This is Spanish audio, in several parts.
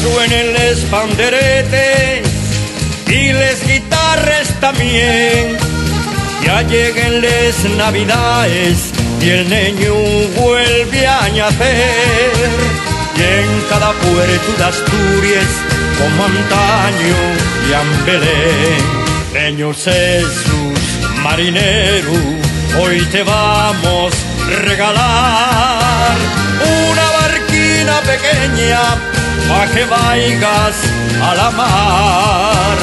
suenen les panderetes y les guitarras también. Ya lleguen les navidades y el niño vuelve a nacer. Y en cada puerto de Asturias, como antaño y en Belén. Niño Jesús marinero, hoy te vamos a regalar una barquina pequeña pa' que vayas a la mar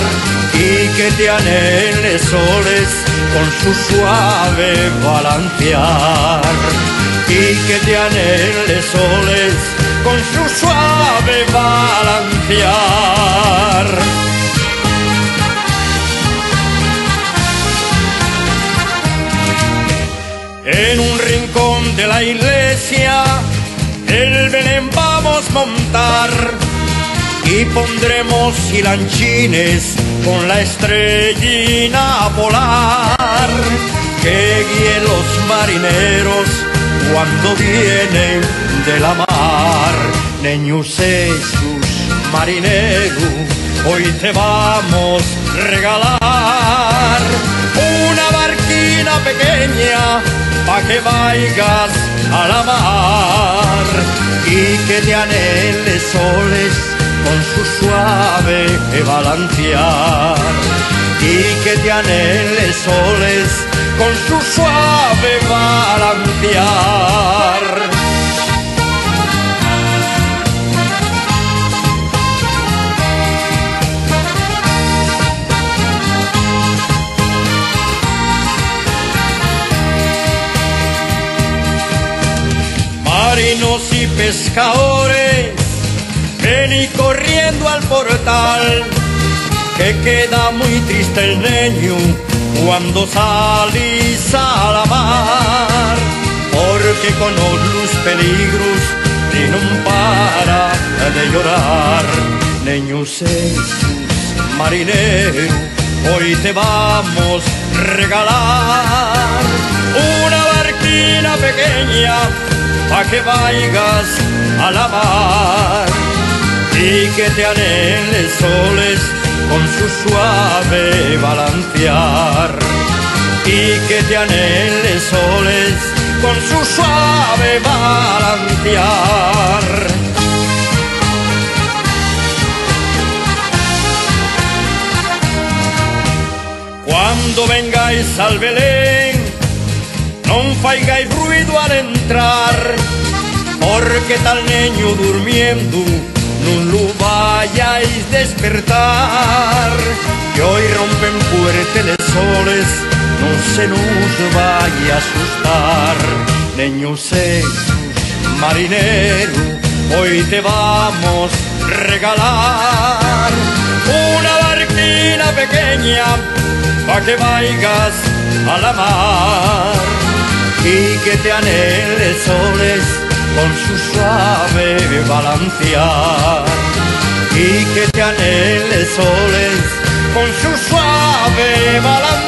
y que te anhele soles con su suave balancear, y que te anhele soles con su suave balancear. En un rincón de la iglesia el Belén vamos a montar y pondremos hilanchines con la estrellina polar que guíen los marineros cuando vienen de la mar. Niño Jesús marinero, hoy te vamos a regalar una barquina pequeña pa' que vayas a la mar y que te anhele soles con su suave balancear, y que te anhele soles con su suave balancear. Marinos y pescadores, vení corriendo al portal, que queda muy triste el niño cuando salís a la mar, porque con los peligros ni no para de llorar. Niño Jesús marinero, hoy te vamos a regalar una barquina pequeña pa' que vayas a la mar y que te anhele soles con su suave balancear, y que te anhele soles con su suave balancear. Cuando vengáis al Belén, no faigáis ruido al entrar, porque tal niño durmiendo no lo vayáis despertar, que hoy rompen fuerte los soles, no se nos vaya a asustar. Niño Jesús marinero, hoy te vamos a regalar una barquina pequeña pa' que vayas a la mar y que te anhele soles con su suave balancear, y que te anhele soles con su suave balancear.